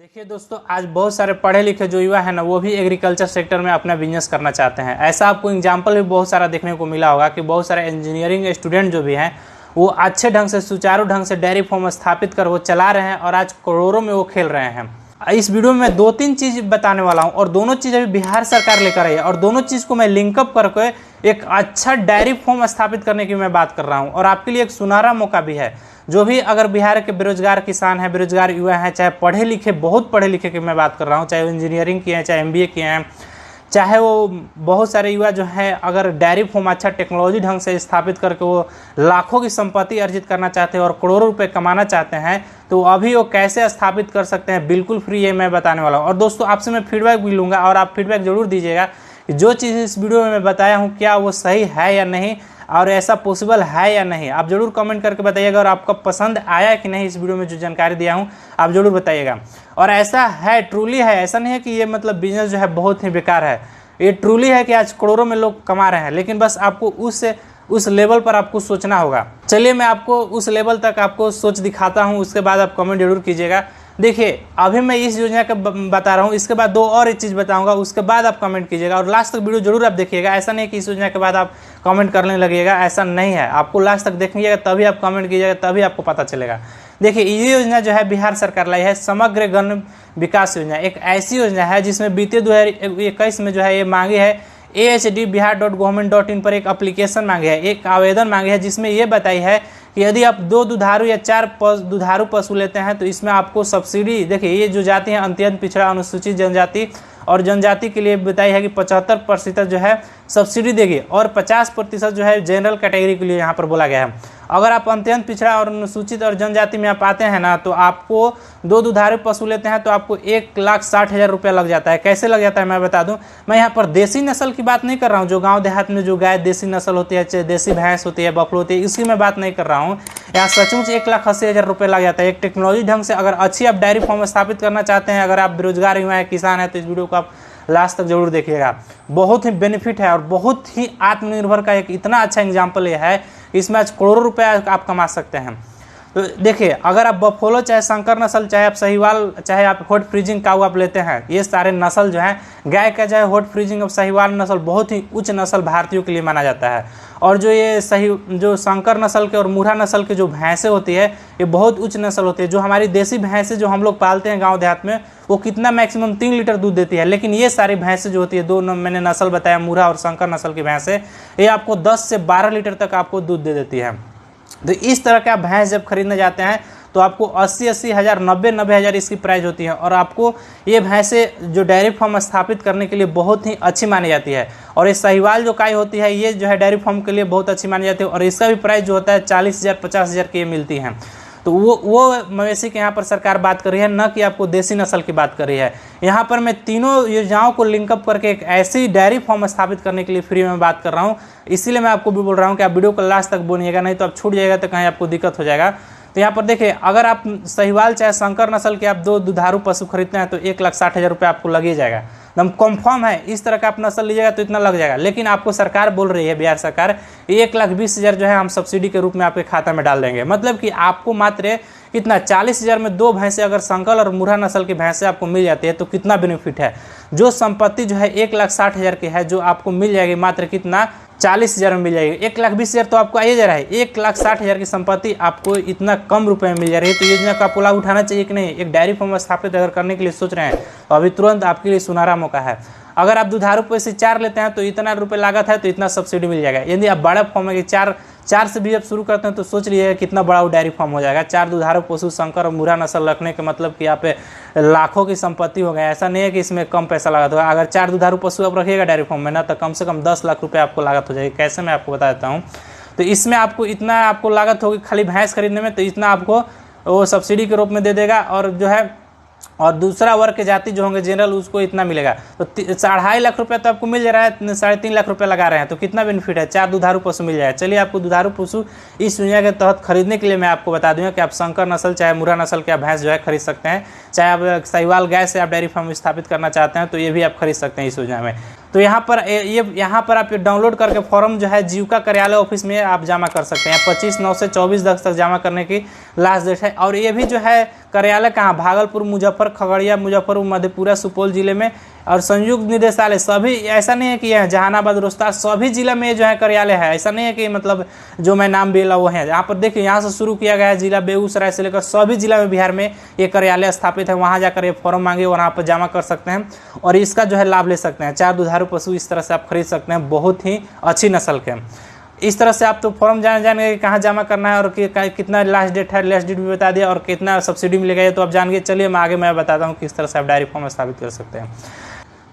देखिए दोस्तों, आज बहुत सारे पढ़े लिखे जो युवा है ना, वो भी एग्रीकल्चर सेक्टर में अपना बिजनेस करना चाहते हैं। ऐसा आपको एग्जाम्पल भी बहुत सारा देखने को मिला होगा कि बहुत सारे इंजीनियरिंग स्टूडेंट जो भी हैं वो अच्छे ढंग से सुचारू ढंग से डेयरी फार्म स्थापित कर वो चला रहे हैं और आज करोड़ों में वो खेल रहे हैं। इस वीडियो में मैं 2-3 चीज़ बताने वाला हूं और दोनों चीज़ अभी बिहार सरकार लेकर आई है और दोनों चीज़ को मैं लिंकअप करके एक अच्छा डेयरी फार्म स्थापित करने की मैं बात कर रहा हूं और आपके लिए एक सुनहरा मौका भी है। जो भी अगर बिहार के बेरोजगार किसान हैं, बेरोजगार युवा हैं, चाहे पढ़े लिखे, बहुत पढ़े लिखे की मैं बात कर रहा हूँ, चाहे वो इंजीनियरिंग किए हैं, चाहे MBA किए हैं, चाहे वो बहुत सारे युवा जो है अगर डेयरी फार्म अच्छा टेक्नोलॉजी ढंग से स्थापित करके वो लाखों की संपत्ति अर्जित करना चाहते हैं और करोड़ों रुपए कमाना चाहते हैं, तो अभी वो कैसे स्थापित कर सकते हैं बिल्कुल फ्री, ये मैं बताने वाला हूँ। और दोस्तों, आपसे मैं फीडबैक भी लूँगा और आप फीडबैक जरूर दीजिएगा कि जो चीज़ इस वीडियो में मैं बताया हूँ क्या वो सही है या नहीं और ऐसा पॉसिबल है या नहीं। आप जरूर कमेंट करके बताइएगा और आपको पसंद आया कि नहीं इस वीडियो में जो जानकारी दिया हूँ, आप जरूर बताइएगा। और ऐसा है, ट्रूली है, ऐसा नहीं है कि ये मतलब बिजनेस जो है बहुत ही बेकार है, ये ट्रूली है कि आज करोड़ों में लोग कमा रहे हैं, लेकिन बस आपको उस लेवल पर आपको सोचना होगा। चलिए मैं आपको उस लेवल तक आपको सोच दिखाता हूँ, उसके बाद आप कमेंट जरूर कीजिएगा। देखिए, अभी मैं इस योजना का बता रहा हूँ, इसके बाद 2 और एक चीज़ बताऊंगा, उसके बाद आप कमेंट कीजिएगा और लास्ट तक वीडियो जरूर आप देखिएगा। ऐसा नहीं कि इस योजना के बाद आप कमेंट करने लगिएगा, ऐसा नहीं है। आपको लास्ट तक देखिएगा तभी आप कमेंट कीजिएगा, तभी आपको पता चलेगा। देखिए, ये योजना जो है बिहार सरकार लाई है, समग्र गण विकास योजना। एक ऐसी योजना है जिसमें बीते 2021 में जो है ये मांगी है AHD-bihar.government.in पर एक एप्लीकेशन मांगे है, एक आवेदन मांगे है, जिसमें ये बताई है कि यदि आप 2 दुधारू या 4 दुधारू पशु लेते हैं तो इसमें आपको सब्सिडी, देखिए ये जो जाति हैं अत्यंत पिछड़ा, अनुसूचित जनजाति और जनजाति के लिए बताई है कि 75% जो है सब्सिडी देगी और 50% जो है जनरल कैटेगरी के लिए यहाँ पर बोला गया है। अगर आप अत्यंत पिछड़ा और अनुसूचित और जनजाति में आप आते हैं ना, तो आपको 2 दुधारू पशु लेते हैं तो आपको 1,60,000 रुपया लग जाता है। कैसे लग जाता है मैं बता दूं। मैं यहाँ पर देसी नस्ल की बात नहीं कर रहा हूँ, जो गांव देहात में जो गाय देसी नस्ल होती है, चाहे देसी भैंस होती है, बफलो होती है, इसकी मैं बात नहीं कर रहा हूँ। यहाँ सचमुच 1,80,000 रुपये लग जाता है। एक टेक्नोलॉजी ढंग से अगर अच्छी आप डेयरी फार्म स्थापित करना चाहते हैं, अगर आप बेरोजगार युवा है, किसान है, तो इस वीडियो को आप लास्ट तक जरूर देखिएगा। बहुत ही बेनिफिट है और बहुत ही आत्मनिर्भर का एक इतना अच्छा एग्जाम्पल ये है, इसमें आज करोड़ों रुपए आप कमा सकते हैं। तो देखिए, अगर आप बफोलो, चाहे शंकर नस्ल, चाहे आप सहीवाल, चाहे आप हॉट फ्रीजिंग काऊ आप लेते हैं, ये सारे नस्ल जो हैं गाय का, चाहे हॉट फ्रीजिंग और सहीवाल नस्ल बहुत ही उच्च नस्ल भारतीयों के लिए माना जाता है। और जो शंकर नस्ल के और मुर्रा नस्ल के जो भैंसें होती है, ये बहुत उच्च नस्ल होती है। जो हमारी देसी भैंसें जो हम लोग पालते हैं गाँव देहात में, वो कितना मैक्सिमम 3 लीटर दूध देती है, लेकिन ये सारी भैंसें जो होती है, 2 मैंने नस्ल बताया, मुर्रा और शंकर नस्ल की भैंसें, ये आपको 10 से 12 लीटर तक आपको दूध दे देती है। तो इस तरह का भैंस जब खरीदने जाते हैं तो आपको 80-80 हज़ार, 90-90 हज़ार इसकी प्राइस होती है और आपको ये भैंसें जो डेयरी फार्म स्थापित करने के लिए बहुत ही अच्छी मानी जाती है। और ये सहीवाल जो गाय होती है, ये जो है डेयरी फार्म के लिए बहुत अच्छी मानी जाती है और इसका भी प्राइस जो होता है 40,000, 50,000 की ये मिलती हैं। तो वो मवेशी के यहाँ पर सरकार बात कर रही है, न कि आपको देसी नस्ल की बात कर रही है। यहाँ पर मैं तीनों योजनाओं को लिंकअप करके एक ऐसी डेयरी फार्म स्थापित करने के लिए फ्री में बात कर रहा हूँ। इसीलिए मैं आपको भी बोल रहा हूँ कि आप वीडियो को लास्ट तक बोलिएगा, नहीं तो आप छूट जाएगा तो कहीं आपको दिक्कत हो जाएगा। तो यहाँ पर देखिए, अगर आप सहीवाल चाहे शंकर नस्ल के आप 2 दुधारू पशु खरीदते हैं तो 1,60,000 रुपये आपको लग ही जाएगा, एकदम कन्फर्म है। इस तरह का आप नस्ल लीजिएगा तो इतना लग जाएगा। लेकिन आपको सरकार बोल रही है, बिहार सरकार, 1,20,000 जो है हम सब्सिडी के रूप में आपके खाता में डाल देंगे। मतलब कि आपको मात्र कितना 40,000 में 2 भैंसें अगर संकर और मुर्रा नस्ल की भैंसें आपको मिल जाती है तो कितना बेनिफिट है। जो संपत्ति जो है 1,60,000 की है, जो आपको मिल जाएगी मात्र कितना 40,000 में मिल जाएगी। 1,20,000 तो आपको आइए जा रहा है, 1,60,000 की संपत्ति आपको इतना कम रुपए में मिल जा रही है। तो योजना का आपको लाभ उठाना चाहिए कि नहीं। एक डेयरी फार्म स्थापित अगर करने के लिए सोच रहे हैं तो अभी तुरंत आपके लिए सुनहरा मौका है। अगर आप दुधारू पशु 4 लेते हैं तो इतना रुपये लागत है, तो इतना सब्सिडी मिल जाएगा। यदि आप बड़ा फॉर्म है कि 4 से भी जब शुरू करते हैं तो सोच लीजिए कितना बड़ा वो डेयरी फार्म हो जाएगा। 4 दुधारू पशु शंकर और मुर्रा नस्ल रखने के मतलब कि यहाँ पे लाखों की संपत्ति हो गया। ऐसा नहीं है कि इसमें कम पैसा लागत होगा। अगर 4 दुधारू पशु आप रखिएगा डेयरी फार्म में ना, तो कम से कम 10 लाख रुपये आपको लागत हो जाएगी। कैसे, मैं आपको बता देता हूँ। तो इसमें आपको इतना आपको लागत होगी खाली भैंस खरीदने में, तो इतना आपको वो सब्सिडी के रूप में दे देगा। और जो है और दूसरा वर्ग के जाति जो होंगे जनरल, उसको इतना मिलेगा। तो 2.5 लाख रुपया तो आपको मिल जा रहा है, 3.5 लाख रुपया लगा रहे हैं, तो कितना बेनिफिट है। 4 दुधारू पशु मिल जाए। चलिए, आपको दुधारू पशु इस योजना के तहत खरीदने के लिए मैं आपको बता दूंगा कि आप शंकर नस्ल चाहे मुर्रा नस्ल के भैंस जो है खरीद सकते हैं। चाहे आप सहीवाल गाय से आप डेयरी फार्म स्थापित करना चाहते हैं तो ये भी आप खरीद सकते हैं इस योजना में। तो यहाँ पर आप डाउनलोड करके फॉर्म जो है जीविका कार्यालय ऑफिस में आप जमा कर सकते हैं। 25/9 से 24/10 तक जमा करने की लास्ट डेट है। और ये भी जो है कार्यालय कहाँ, भागलपुर, मुजफ्फर, खगड़िया, मुजफ्फरपुर, मधेपुरा, सुपौल जिले में। और संयुक्त निदेशालय सभी, ऐसा नहीं है कि यह जहानाबाद, रोहतास, सभी जिला में जो है कार्यालय है। ऐसा नहीं है कि मतलब जो मैं नाम बोला वो है। यहाँ पर देखिए, यहाँ से शुरू किया गया है, जिला बेगूसराय से लेकर सभी जिला में बिहार में ये कार्यालय स्थापित है। वहाँ जाकर ये फॉर्म मांगे और वहाँ पर जमा कर सकते हैं और इसका जो है लाभ ले सकते हैं। 4 दुधारू पशु इस तरह से आप खरीद सकते हैं, बहुत ही अच्छी नस्ल के। इस तरह से आप तो फॉर्म जानेंगे कहाँ जमा करना है और कितना लास्ट डेट है, लास्ट डेट भी बता दिया और कितना सब्सिडी मिलेगा ये तो आप जान गए। चलिए मैं बताता हूँ किस तरह से आप डेयरी फार्म स्थापित कर सकते हैं।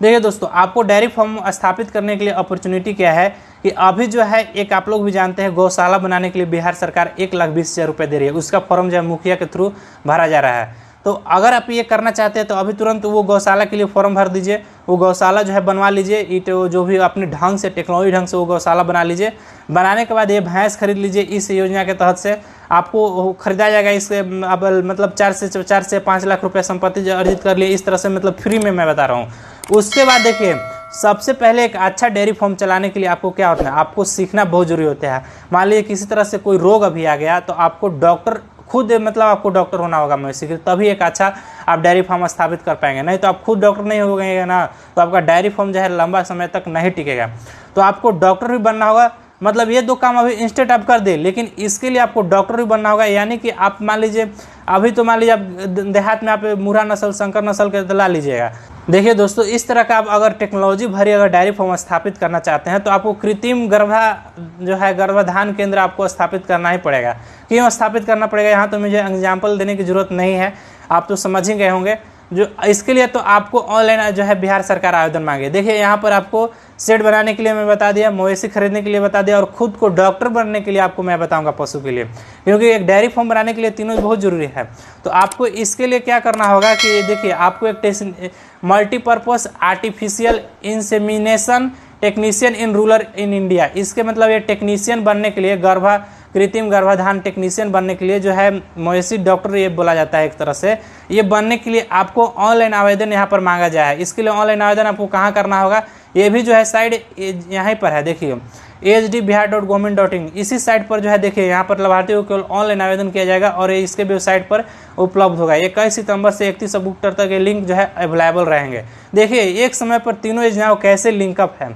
देखिए दोस्तों, आपको डेयरी फार्म स्थापित करने के लिए अपॉर्चुनिटी क्या है कि अभी जो है एक आप लोग भी जानते हैं, गौशाला बनाने के लिए बिहार सरकार 1,20,000 रुपये दे रही है। उसका फॉर्म जो है मुखिया के थ्रू भरा जा रहा है। तो अगर आप ये करना चाहते हैं तो अभी तुरंत वो गौशाला के लिए फॉर्म भर दीजिए। वो गौशाला जो है बनवा लीजिए, ईट जो भी अपने ढंग से, टेक्नोलॉजी ढंग से वो गौशाला बना लीजिए। बनाने के बाद ये भैंस खरीद लीजिए। इस योजना के तहत से आपको खरीदा जाएगा। इससे अब मतलब 4 से 5 लाख रुपये संपत्ति अर्जित कर लिए। इस तरह से मतलब फ्री में मैं बता रहा हूँ। उसके बाद देखिए, सबसे पहले एक अच्छा डेयरी फार्म चलाने के लिए आपको क्या होता है, आपको सीखना बहुत जरूरी होता है। मान लीजिए किसी तरह से कोई रोग अभी आ गया तो आपको डॉक्टर खुद, मतलब आपको डॉक्टर होना होगा मवेशी के, तभी एक अच्छा आप डेयरी फार्म स्थापित कर पाएंगे। नहीं तो आप खुद डॉक्टर नहीं हो गए ना, तो आपका डेयरी फार्म जो है लंबा समय तक नहीं टिकेगा। तो आपको डॉक्टर भी बनना होगा। मतलब ये 2 काम अभी इंस्टेंट आप कर दे, लेकिन इसके लिए आपको डॉक्टर भी बनना होगा। यानी कि आप मान लीजिए अभी तो मान लीजिए आप देहात में आप मुर्रा नस्ल, संकर नस्ल के ला लीजिएगा। देखिए दोस्तों, इस तरह का आप अगर टेक्नोलॉजी भरी अगर डेयरी फार्म स्थापित करना चाहते हैं तो आपको कृत्रिम गर्भाधान केंद्र आपको स्थापित करना ही पड़ेगा। क्यों स्थापित करना पड़ेगा, यहाँ तो मुझे एग्जाम्पल देने की जरूरत नहीं है, आप तो समझ ही गए होंगे। जो इसके लिए तो आपको ऑनलाइन जो है बिहार सरकार आवेदन मांगे। देखिए यहाँ पर आपको शेड बनाने के लिए मैं बता दिया, मवेशी खरीदने के लिए बता दिया और खुद को डॉक्टर बनने के लिए आपको मैं बताऊंगा पशु के लिए, क्योंकि एक डेयरी फार्म बनाने के लिए तीनों बहुत जरूरी है। तो आपको इसके लिए क्या करना होगा कि देखिए, आपको एक multipurpose artificial insemination technician in rural in India, इसके मतलब ये टेक्नीशियन बनने के लिए, कृत्रिम गर्भाधान टेक्नीशियन बनने के लिए जो है मवेशी डॉक्टर ये बोला जाता है एक तरह से, ये बनने के लिए आपको ऑनलाइन आवेदन यहाँ पर मांगा जाए है। इसके लिए ऑनलाइन आवेदन आपको कहाँ करना होगा, ये भी जो है साइड यहाँ पर है, देखिए AHDBihar.government.in, इसी साइट पर जो है देखिए यहाँ पर लाभार्थियों को केवल ऑनलाइन आवेदन किया जाएगा और इसके वेबसाइट पर उपलब्ध होगा। 21 सितंबर से 31 अक्टूबर तक ये लिंक जो है अवेलेबल रहेंगे। देखिए एक समय पर तीनों योजनाओं कैसे लिंकअप है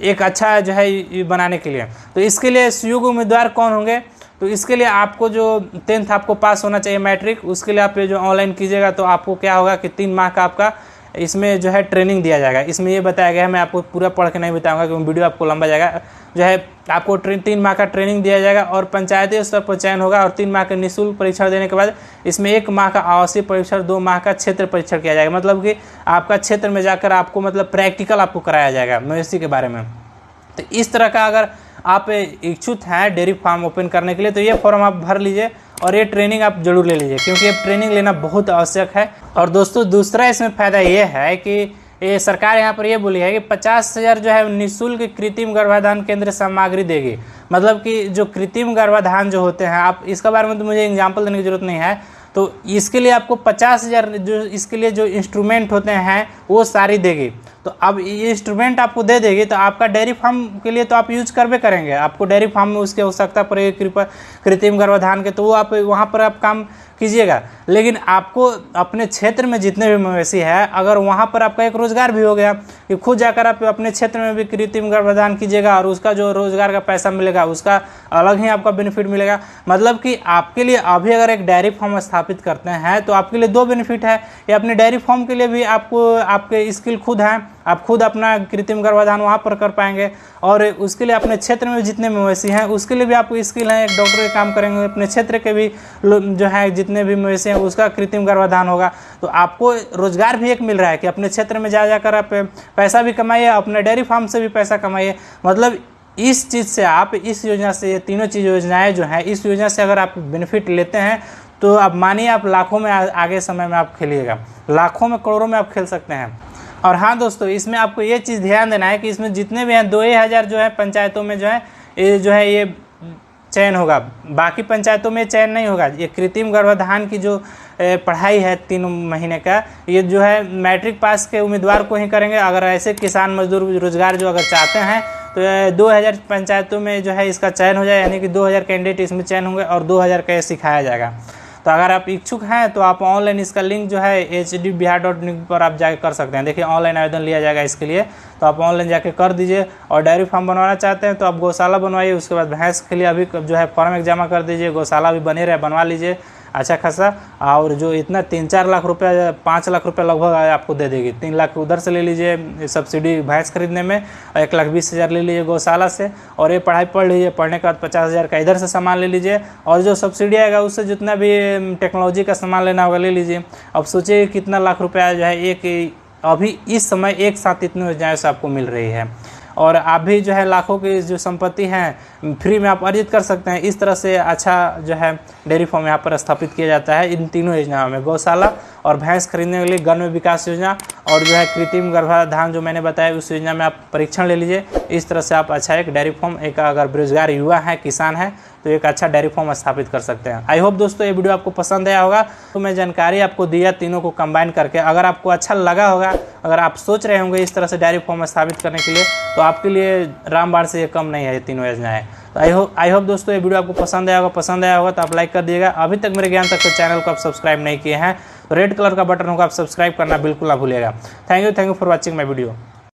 एक अच्छा जो है बनाने के लिए। तो इसके लिए योग्य उम्मीदवार कौन होंगे, तो इसके लिए आपको जो 10th आपको पास होना चाहिए मैट्रिक। उसके लिए आप जो ऑनलाइन कीजिएगा तो आपको क्या होगा कि 3 माह का आपका इसमें जो है ट्रेनिंग दिया जाएगा। इसमें ये बताया गया है, मैं आपको पूरा पढ़ के नहीं बताऊंगा क्योंकि वीडियो आपको लंबा जाएगा। जो है आपको 3 माह का ट्रेनिंग दिया जाएगा और पंचायती स्तर पर चयन होगा और 3 माह के निःशुल्क परीक्षण देने के बाद इसमें 1 माह का आवासीय परीक्षण, 2 माह का क्षेत्र परीक्षण किया जाएगा। मतलब कि आपका क्षेत्र में जाकर आपको मतलब प्रैक्टिकल आपको कराया जाएगा मवेशी के बारे में। तो इस तरह का अगर आप इच्छुक हैं डेयरी फार्म ओपन करने के लिए तो ये फॉर्म आप भर लीजिए और ये ट्रेनिंग आप जरूर ले लीजिए, क्योंकि ये ट्रेनिंग लेना बहुत आवश्यक है। और दोस्तों दूसरा इसमें फ़ायदा ये है कि ये सरकार यहाँ पर ये बोली है कि 50,000 जो है निःशुल्क कृत्रिम गर्भाधान केंद्र सामग्री देगी। मतलब कि जो कृत्रिम गर्भाधान जो होते हैं, आप इसके बारे में तो मुझे एग्जाम्पल देने की जरूरत नहीं है, तो इसके लिए आपको 50,000 जो इसके लिए जो इंस्ट्रूमेंट होते हैं वो सारी देगी। तो अब ये इंस्ट्रूमेंट आपको दे देगी तो आपका डेयरी फार्म के लिए तो आप यूज करबे करेंगे। आपको डेयरी फार्म में उसकी आवश्यकता पड़ेगी कृत्रिम गर्भाधान के, तो वो आप वहाँ पर आप काम कीजिएगा। लेकिन आपको अपने क्षेत्र में जितने भी मवेशी है, अगर वहाँ पर आपका एक रोजगार भी हो गया कि खुद जाकर आप अपने क्षेत्र में भी कृत्रिम गर्भाधान कीजिएगा और उसका जो रोजगार का पैसा मिलेगा उसका अलग ही आपका बेनिफिट मिलेगा। मतलब कि आपके लिए अभी अगर एक डेयरी फार्म स्थापित करते हैं तो आपके लिए 2 बेनिफिट है। ये अपने डेयरी फार्म के लिए भी आपको आपके स्किल खुद हैं, आप खुद अपना कृत्रिम गर्भाधान वहाँ पर कर पाएंगे और उसके लिए अपने क्षेत्र में जितने मवेशी हैं उसके लिए भी आपको स्किल है, एक डॉक्टर के काम करेंगे, अपने क्षेत्र के भी जो है जितने भी मवेशी हैं उसका कृत्रिम गर्भाधान होगा। तो आपको रोजगार भी एक मिल रहा है कि अपने क्षेत्र में जाकर आप पैसा भी कमाइए, अपने डेयरी फार्म से भी पैसा कमाइए। मतलब इस चीज़ से आप इस योजना से, ये तीनों चीज़ योजनाएँ जो हैं, इस योजना से अगर आप बेनिफिट लेते हैं तो आप मानिए आप लाखों में आगे समय में आप खेलिएगा, लाखों में करोड़ों में आप खेल सकते हैं। और हाँ दोस्तों, इसमें आपको ये चीज़ ध्यान देना है कि इसमें जितने भी हैं 2,000 जो है पंचायतों में जो है ये चयन होगा, बाकी पंचायतों में चयन नहीं होगा। ये कृत्रिम गर्भाधान की जो पढ़ाई है 3 महीने का, ये जो है मैट्रिक पास के उम्मीदवार को ही करेंगे। अगर ऐसे किसान मजदूर रोजगार जो अगर चाहते हैं तो 2000 पंचायतों में जो है इसका चयन हो जाए, यानी कि 2000 कैंडिडेट इसमें चयन होंगे और 2000 का ये सिखाया जाएगा। तो अगर आप इच्छुक हैं तो आप ऑनलाइन इसका लिंक जो है hdbihar.in पर आप जाके कर सकते हैं। देखिए ऑनलाइन आवेदन लिया जाएगा इसके लिए, तो आप ऑनलाइन जाके कर दीजिए। और डेयरी फार्म बनवाना चाहते हैं तो आप गौशाला बनवाइए, उसके बाद भैंस के लिए अभी जो है फॉर्म एक जमा कर दीजिए, गौशाला भी बने रहे, बनवा लीजिए अच्छा खासा। और जो इतना 3-4 लाख रुपया 5 लाख रुपया लगभग आपको दे देगी। 3 लाख उधर से ले लीजिए सब्सिडी भैंस खरीदने में, और 1,20,000 ले लीजिए गौशाला से, और ये पढ़ाई पढ़ लीजिए, पढ़ने के बाद 50,000 का इधर से सामान ले लीजिए, और जो सब्सिडी आएगा उससे जितना भी टेक्नोलॉजी का सामान लेना होगा ले लीजिए। अब सोचिए कितना लाख रुपया जो है एक अभी इस समय एक साथ इतनी योजनाएं से आपको मिल रही है, और आप भी जो है लाखों की जो संपत्ति हैं फ्री में आप अर्जित कर सकते हैं। इस तरह से अच्छा जो है डेयरी फार्म यहाँ पर स्थापित किया जाता है इन तीनों योजनाओं में, गौशाला और भैंस खरीदने के लिए गन्ना विकास योजना, और जो है कृत्रिम गर्भाधान जो मैंने बताया उस योजना में आप परीक्षण ले लीजिए। इस तरह से आप अच्छा एक डेयरी फार्म, एक अगर बेरोजगार युवा है, किसान है, तो एक अच्छा डेयरी फार्म स्थापित कर सकते हैं। आई होप दोस्तों ये वीडियो आपको पसंद आया होगा। तो मैं जानकारी आपको दिया तीनों को कंबाइन करके, अगर आपको अच्छा लगा होगा, अगर आप सोच रहे होंगे इस तरह से डेयरी फार्म स्थापित करने के लिए, तो आपके लिए रामबाण से ये कम नहीं है ये तीनों योजनाएं। तो आई होप दोस्तों ये वीडियो आपको पसंद आया होगा तो आप लाइक कर दिएगा। अभी तक मेरे ज्ञान तक के चैनल को आप सब्सक्राइब नहीं किए हैं तो रेड कलर का बटन होगा, आप सब्सक्राइब करना बिल्कुल ना भूलिएगा। Thank you for watching my video.